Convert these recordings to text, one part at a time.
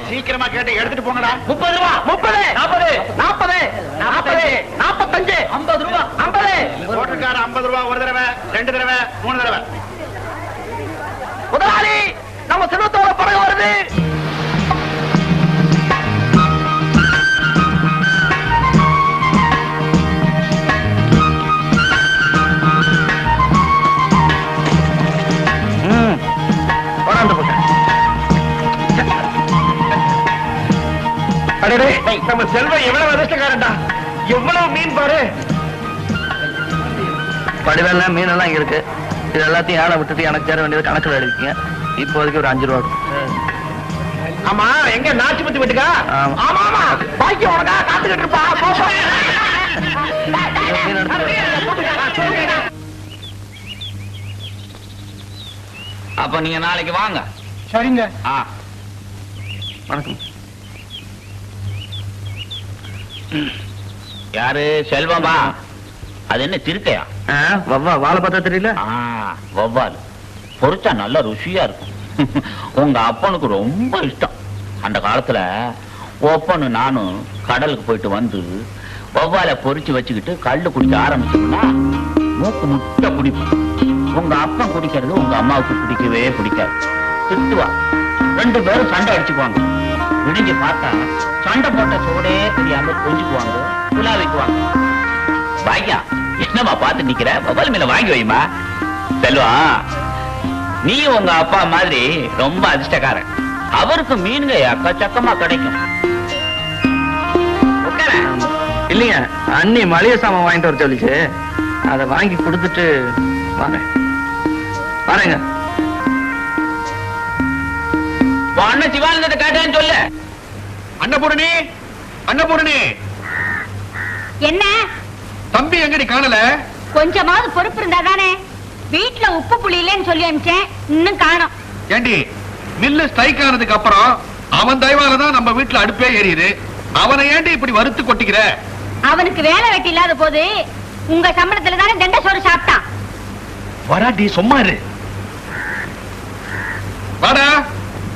சீக்கிரமா கேட்டு எடுத்துட்டு போங்கடா. 30 ரூபா, 30, 40, 40, 40, 45, 50 ரூபா, 50. ஹோட்டல்கார 50 ரூபா ஒரு தடவை, 2 தடவை, 3 தடவை. முதலாளி, நம்ம செல்வத்தோட படகு வருது. நம்ம செல்வம் எவ்வளவு அதிர்ஷ்டக்காரன்டா. எவ்வளவு மீன் பாரு. படிவெல்லாம் மீன் எல்லாம் இருக்கு. இது எல்லாத்தையும் ஏழை விட்டுட்டு எனக்கு சேர வேண்டியது கணக்கில் எழுதிக்கீங்க. இப்போதைக்கு ஒரு 5 ரூபா. ஆமா, எங்க நாச்சு பத்தி விட்டுக்கா? ஆமா ஆமா, பாக்கி உனக்கா காத்துக்கிட்டு இருப்பா. அப்ப நீங்க நாளைக்கு வாங்க. சரிங்க. வணக்கம். யாரு? செல்வம்பா. அது என்ன திருக்கையா? வவ்வா வாழை பார்த்தா தெரியல. வவ்வால் பொரிச்சா நல்ல ருசியா இருக்கும். உங்க அப்பனுக்கு ரொம்ப இஷ்டம். அந்த காலத்துல ஒப்பனு நானும் கடலுக்கு போயிட்டு வந்து வவ்வாலை பொரிச்சு வச்சுக்கிட்டு கல்லு குடிக்க ஆரம்பிச்சோம்னா மூக்கு முட்டை குடிப்போம். உங்க அப்பன் குடிக்கிறது உங்க அம்மாவுக்கு பிடிக்கவே பிடிக்காது. திட்டுவா. 2 பேரும் சண்டை அடிச்சுக்குவாங்க. விடிஞ்சு பார்த்தா சண்டை போட்ட சோடே தெரியாம கொஞ்சுக்குவாங்க, புலாவிக்குவாங்க. வாங்கியா என்னமா பார்த்து நிக்கிற? வவ்வால் மீனை வாங்கி வைமா. செல்வா, நீ உங்க அப்பா மாதிரி ரொம்ப அதிர்ஷ்டக்காரன். அவருக்கு மீனுங்க எக்கச்சக்கமா கிடைக்கும். இல்லைங்க, அண்ணி மளிகை சாமான் வாங்கிட்டு வர சொல்லிச்சு. அதை வாங்கி கொடுத்துட்டு வரேன். வரேங்க. அண்ணன் சிவானந்தத்தை கேட்டேன்னு சொல்லு. அன்னபூரணி, அன்னபூரணி. என்ன தம்பி எங்கடி காணல? கொஞ்சமாவது பொறுப்பு இருந்தா தானே. வீட்டுல உப்பு புளி இல்லைன்னு சொல்லி அனுப்பிச்சேன், இன்னும் காணோம். ஏண்டி, மில்லு ஸ்ட்ரைக் ஆனதுக்கு அப்புறம் அவன் தயவாலதான் நம்ம வீட்டுல அடுப்பே எரியுது. அவனை ஏண்டி இப்படி வறுத்து கொட்டிக்கிற? அவனுக்கு வேலை வெட்டி இல்லாத போது உங்க சம்பளத்துல தானே தண்ட சோறு சாப்பிட்டான். வராடி, சும்மா இரு. வாடா,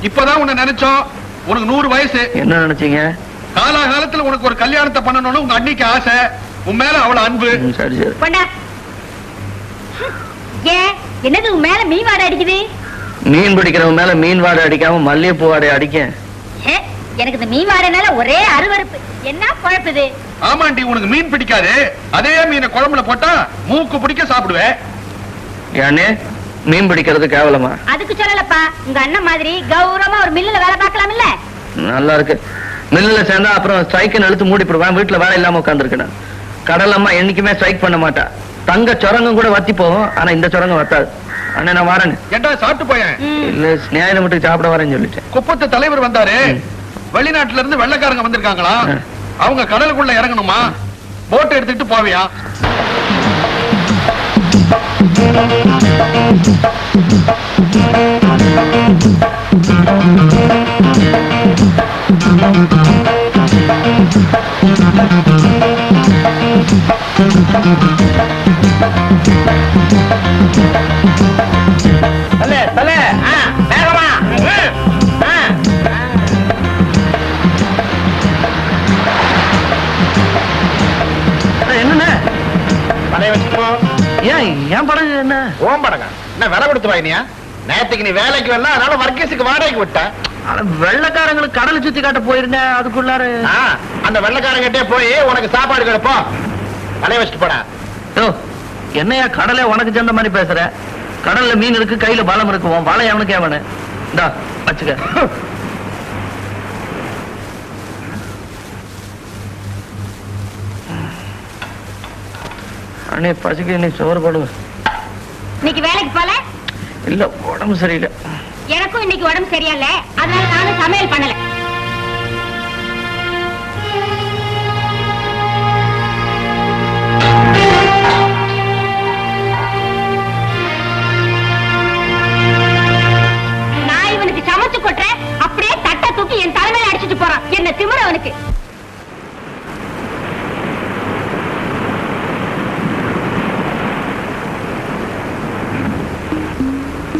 இப்பதான் உன்னை நினைச்சோம். உனக்கு 100 வயசு. என்ன நினைச்சீங்க? காலாகாலத்துல உனக்கு ஒரு கல்யாணத்தை பண்ணணும்னு உங்க அன்னைக்கு ஆசை. உன் மேல அவ்வளவு அன்பு. சரி சரி. ஏன் என்னது உன் மேல மீன் வாடை அடிக்குது? மீன் பிடிக்கிறவன் மேல மீன் வாடை அடிக்காம மல்லிகைப்பூ வாடை அடிக்க. எனக்கு இந்த மீன் வாடைனால ஒரே அருவருப்பு. என்ன குழப்புது? ஆமாண்டி, உனக்கு மீன் பிடிக்காது. அதே மீனை குழம்புல போட்டா மூக்கு பிடிக்க சாப்பிடுவேன். ஏன்னே மீன் பிடிக்கிறது கேவலமா? அதுக்கு சொல்லலப்பா. உங்க அண்ணன் மாதிரி கௌரவமா ஒரு மில்லுல வேலை பார்க்கலாம் இல்ல? நல்லா இருக்கு. மில்லுல சேர்ந்தா அப்புறம் ஸ்ட்ரைக்குன்னு இழுத்து மூடிப்படுவேன். வீட்டுல வேலை இல்லாம உட்காந்துருக்கேன். கடல் அம்மா என்னைக்குமே ஸ்ட்ரைக் பண்ண மாட்டா. தங்க சுரங்கம் கூட வத்தி போகும், ஆனா இந்த சுரங்கம் வத்தாது. அண்ணே நான் வரேங்க. ஏண்டா சாப்பிட்டு போயேன்? இல்ல, ஸ்நேகித மட்டும் சாப்பிட வரேன்னு சொல்லிட்டேன். குப்பத்து தலைவர் வந்தாரு. வெளிநாட்டுல இருந்து வெள்ளைக்காரங்க வந்திருக்காங்களா? அவங்க கடலுக்குள்ள இறங்கணுமா? போட் எடுத்துட்டு போவியா? வேகமா. என்னண்ணே பழைய வச்சுக்கோ. ஏன் என் படகு என்ன? ஓம் படங்க என்ன விலை கொடுத்து வாங்கினியா? நேத்துக்கு நீ வேலைக்கு வரல, அதனால வர்க்கீஸுக்கு வாடகைக்கு விட்ட. வெள்ளக்காரங்களுக்கு கடலை சுத்தி காட்ட போயிருந்தேன். அதுக்குள்ளாரு அந்த வெள்ளக்காரங்கிட்டே போய் உனக்கு சாப்பாடு கிடைப்போம். பழைய வச்சுட்டு போடா. என்னையா கடலை உனக்கு சேர்ந்த மாதிரி பேசுற? கடல்ல மீன் இருக்கு, கையில பலம் இருக்குவோம். வாழை அவனுக்கு அவனு இந்தா வச்சுக்க. அண்ணே பசிக்கு இன்னைக்கு சோறு போடுங்க. இன்னைக்கு வேலைக்கு போல? இல்ல, உடம்பு சரியில்லை. எனக்கும் இன்னைக்கு உடம்பு சரியில்லை, அதனால நானும் சமையல் பண்ணல. நான் இவனுக்கு சமைச்சு கொட்டுறேன், அப்படியே தட்டை தூக்கி என் தலைமையில அடிச்சுட்டு போறான். என்ன திமிர அவனுக்கு.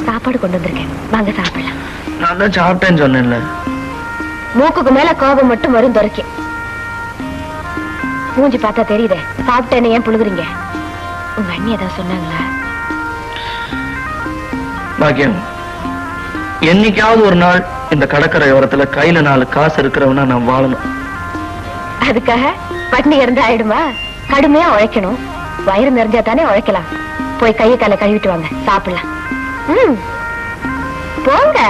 சாப்பாடு கொண்டு வந்திருக்கேன், வாங்க சாப்பிடலாம். நான் தான் சாப்பிட்டேன்னு சொன்னேன்ல. மூக்குக்கு மேல கோபம் மட்டும் வரும் துறைக்கு. மூஞ்சி பார்த்தா தெரியுதே, சாப்பிட்டேன்னு ஏன் புழுகுறீங்க? உங்க அண்ணி ஏதாவது சொன்னாங்களா? பாக்கியம், என்னைக்காவது ஒரு நாள் இந்த கடற்கரை ஓரத்துல கையில 4 காசு இருக்கிறவனா நான் வாழணும். அதுக்காக பட்னி இருந்தா ஆயிடுமா? கடுமையா உழைக்கணும். வயிறு நிறைஞ்சா தானே உழைக்கலாம். போய் கையை காலை கழுவிட்டு வாங்க, சாப்பிடலாம். போங்க.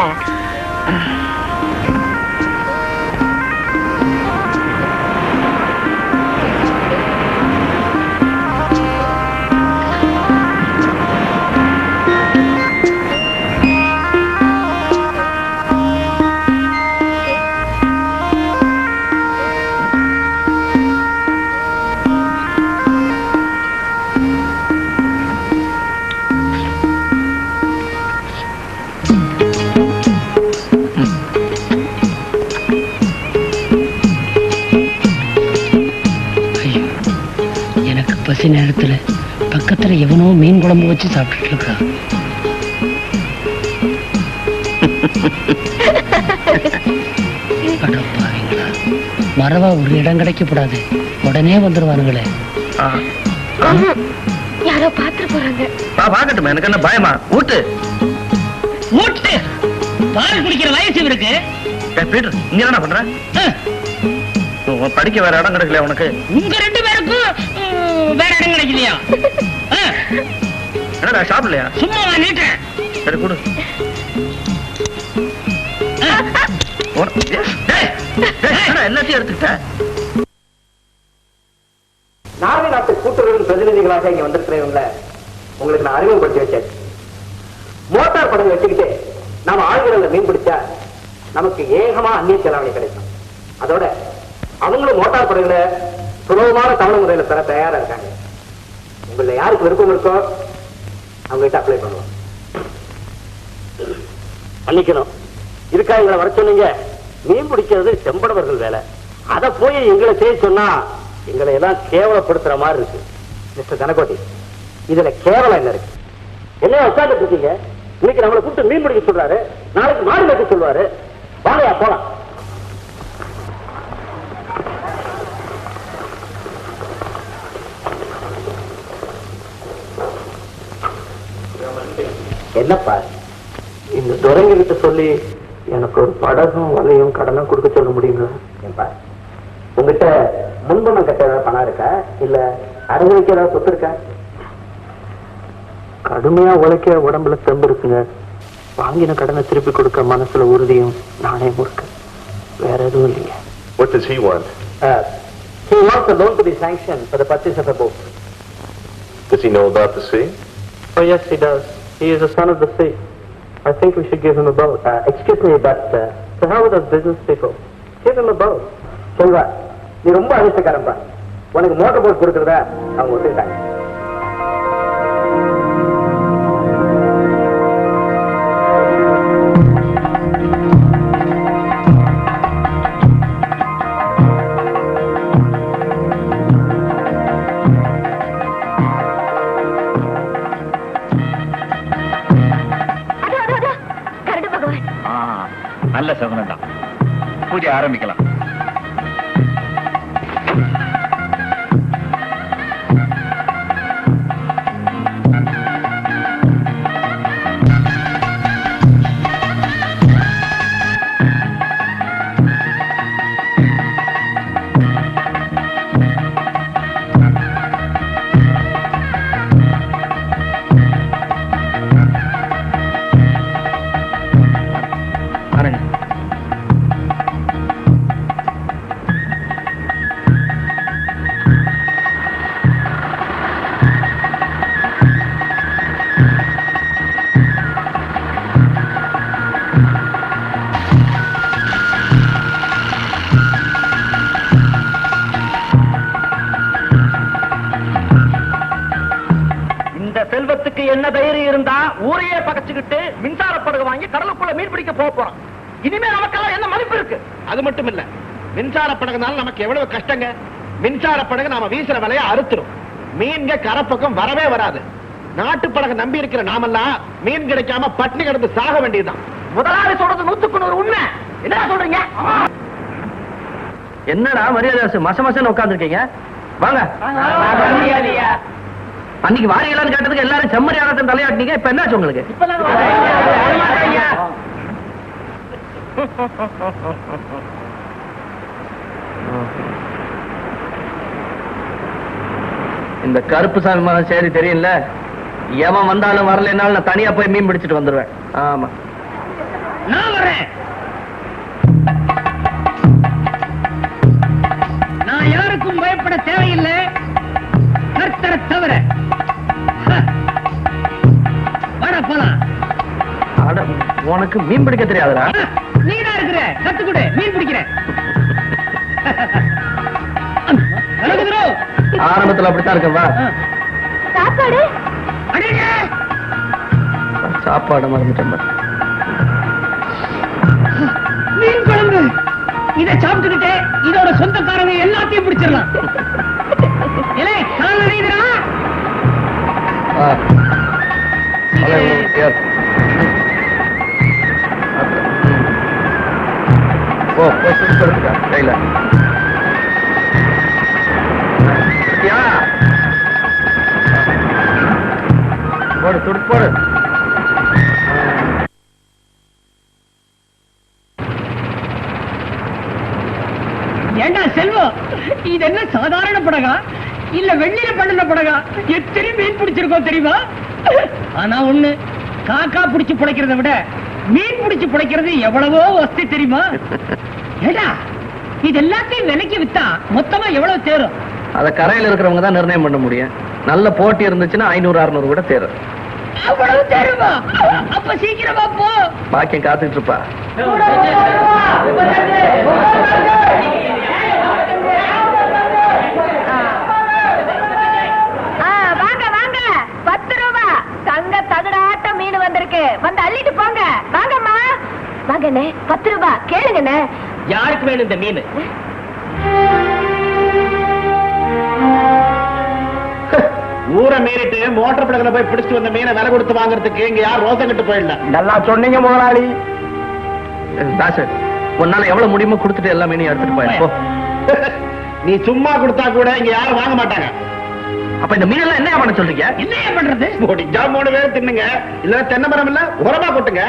பசி நேரத்துல பக்கத்துல எவனோ மீன் குழம்பு வச்சு சாப்பிட்டுட்டு இருக்கா. அடப்பாவீங்களா, மறவா ஒரு இடம் கிடைக்கப்படாது, உடனே வந்துருவானுங்களே. யாரோ பாத்துட்டு போறாங்க. பாக்கட்டுமா, எனக்கு என்ன பயமா? ஊட்டு ஊட்டு. பால் குடிக்கிற வயசு இருக்கு. பீட்டர், இங்க என்ன பண்ற? படிக்க வேற இடம் கிடைக்கல உனக்கு? உங்க 2 பேருக்கும் வேற இடம் கிடைக்கலையா? என்னடா சாப்பிடலையா? சும்மா நீட்டேன். சரி கொடு. எல்லாத்தையும் எடுத்துக்கிட்ட. நார்வே நாட்டு கூட்டுறவின் பிரதிநிதிகளாக இங்க வந்திருக்கிறவங்கள உங்களுக்கு நான் அறிமுகப்படுத்தி வச்சேன். மோட்டார் படகு வச்சுக்கிட்டு நாம ஆழ்கடல்ல மீன் பிடிச்சா நமக்கு ஏகமா அந்நிய செலாவணி கிடைக்கும். அதோட அவங்களும் மோட்டார் படகுல சுலபமான தவணை முறையில பெற தயாரா இருக்காங்க. உங்கள யாருக்கு விருப்பம் இருக்கோ அவங்க கிட்ட அப்ளை பண்ணுவோம். பண்ணிக்கணும். இருக்கா எங்களை வர சொன்னீங்க. மீன் பிடிக்கிறது செம்படவர்கள் வேலை. அதை போய் எங்களை செய்ய சொன்னா எங்களை எல்லாம் கேவலப்படுத்துற மாதிரி இருக்கு. மிஸ்டர் தனகோட்டி, இதுல கேவலம் என்ன இருக்கு? என்ன உட்கார்ந்துட்டு இருக்கீங்க? இன்னைக்கு நம்மளை கூப்பிட்டு மீன் பிடிக்க சொல்றாரு, நாளைக்கு மாடு வைக்க சொல்லுவாரு. வாங்கயா போலாம். என்னப்பா, இந்த துறைங்க கிட்ட சொல்லி எனக்கு ஒரு படகும் வலையும் கடனும் கொடுக்க சொல்ல முடியுங்களா? ஏன்பா, உங்ககிட்ட முன்பணம் கட்ட ஏதாவது பணம் இருக்கா, இல்ல அறுவடைக்கு ஏதாவது சொத்து இருக்கா? கடுமையா உழைக்க உடம்புல தெம்பு இருக்குங்க. வாங்கின கடனை திருப்பி கொடுக்க மனசுல உறுதியும் நாணயமும் இருக்கு. வேற எதுவும் இல்லைங்க. What does he want? He wants a loan to be sanctioned for the purchase of a boat. Does he know about the sea? Oh yes, he does. He is a son of the sea. I think we should give him a boat. Excuse me, but to how with those business people? Give him a boat. சொல்வா, நீ ரொம்ப அதிர்ஷ்டக்காரன்பா. உனக்கு motor boat கொடுக்கறதா அவங்க ஒத்துக்கிட்டாங்க. நல்ல சகுனம் தான். பூஜை ஆரம்பிக்கலாம். செல்வத்துக்கு என்ன தைரியம் இருந்தா ஊரையே பகச்சுக்கிட்டு மின்சார படகு வாங்கி கடலுக்குள்ள மீன் பிடிக்க போறோம். இனிமே நமக்கெல்லாம் என்ன மதிப்பு இருக்கு? அது மட்டும் இல்ல, மின்சார படகுனால நமக்கு எவ்வளவு கஷ்டங்க. மின்சார படகு நாம வீசுற விலையை அறுத்துரும். மீன்க கரப்பக்கம் வரவே வராது. நாட்டு படகு நம்பி இருக்கிற நாமெல்லாம் மீன் கிடைக்காம பட்டினி கிடந்து சாக வேண்டியதுதான். முதலாளி சொல்றது 100க்கு 100 உண்மை. என்ன சொல்றீங்க? என்னடா மரியாதை மசமசன்னு உட்காந்துருக்கீங்க? வாங்க. அன்னைக்கு வாரியலான்னு கேட்டதுக்கு எல்லாரும் செம்மறியாளத்தின் தலையாட்டினீங்க. இப்ப என்னாச்சு உங்களுக்கு? இந்த கருப்பு சாமி மகன் சரி தெரியல. எவன் வந்தாலும் வரலனாலும் நான் தனியா போய் மீன் பிடிச்சிட்டு வந்துருவேன். ஆமா நான் வரேன். நான் யாருக்கும் பயப்பட தேவையில்லை, கர்த்தரை தவிர. வர போலாம். அட, உனக்கு மீன் பிடிக்க தெரியாதுடா? நீதான் இருக்கிற, கத்துக்குடு, மீன் பிடிக்கிறேன். ஆரம்பத்துல அப்படித்தான் இருக்கவா? சாப்பாடு சாப்பாடு மறந்துட்டேன். மீன் குழம்பு. இதை சாப்பிட்டுக்கிட்டே இதோட சொந்தக்காரங்க எல்லாத்தையும் பிடிச்சிடலாம். கையில போடு, துடு போடு. ஏண்டா செல்வம், இது என்ன சாதாரண படகா இல்ல வெள்ளியில பண்ணின படகா? எத்தனை மீன் பிடிச்சிருக்கோம் தெரியுமா? ஆனா ஒண்ணு, காக்கா பிடிச்சு பிழைக்கிறத விட மீன் பிடிச்சு பிழைக்கிறது எவ்வளவோ வசதி தெரியுமா? ஏடா, இது எல்லாத்தையும் விலைக்கு வித்தா மொத்தமா எவ்வளவு தேரும்? அத கரையில இருக்கிறவங்க தான் நிர்ணயம் பண்ண முடியும். நல்ல போட்டி இருந்துச்சுன்னா 500-600 கூட தேரும். அவ்வளவு தேருமா? அப்ப சீக்கிரமா போ. பாக்கியம் காத்துட்டு இருப்பா. வாங்க வாங்க, 10 ரூபா தங்க தகடாட்ட மீன் வந்திருக்கு. வந்து அள்ளிட்டு போங்க. வாங்கம்மா வாங்கண்ணே, 10 ரூபா கேளுங்கண்ணே. யாருக்கு வேணும் இந்த மீன்? ஊரை மீறிட்டு மோட்டர் படகுல போய் பிடிச்சிட்டு வந்த மீனை விலை கொடுத்து வாங்குறதுக்கு இங்க யார் ரோசம் கட்டு போயிடல. நல்லா சொன்னீங்க முதலாளி. தாசு, உன்னால எவ்வளவு முடியுமோ கொடுத்துட்டு எல்லா மீனையும் எடுத்துட்டு போய். நீ சும்மா கொடுத்தா கூட இங்க யாரும் வாங்க மாட்டாங்க. அப்ப இந்த மீனெல்லாம் என்ன பண்ண சொல்றீங்க? என்னையா பண்றது? முடிஞ்சா 3 பேர் தின்னுங்க, இல்ல தென்னை மரம் இல்ல உரமா கொட்டுங்க.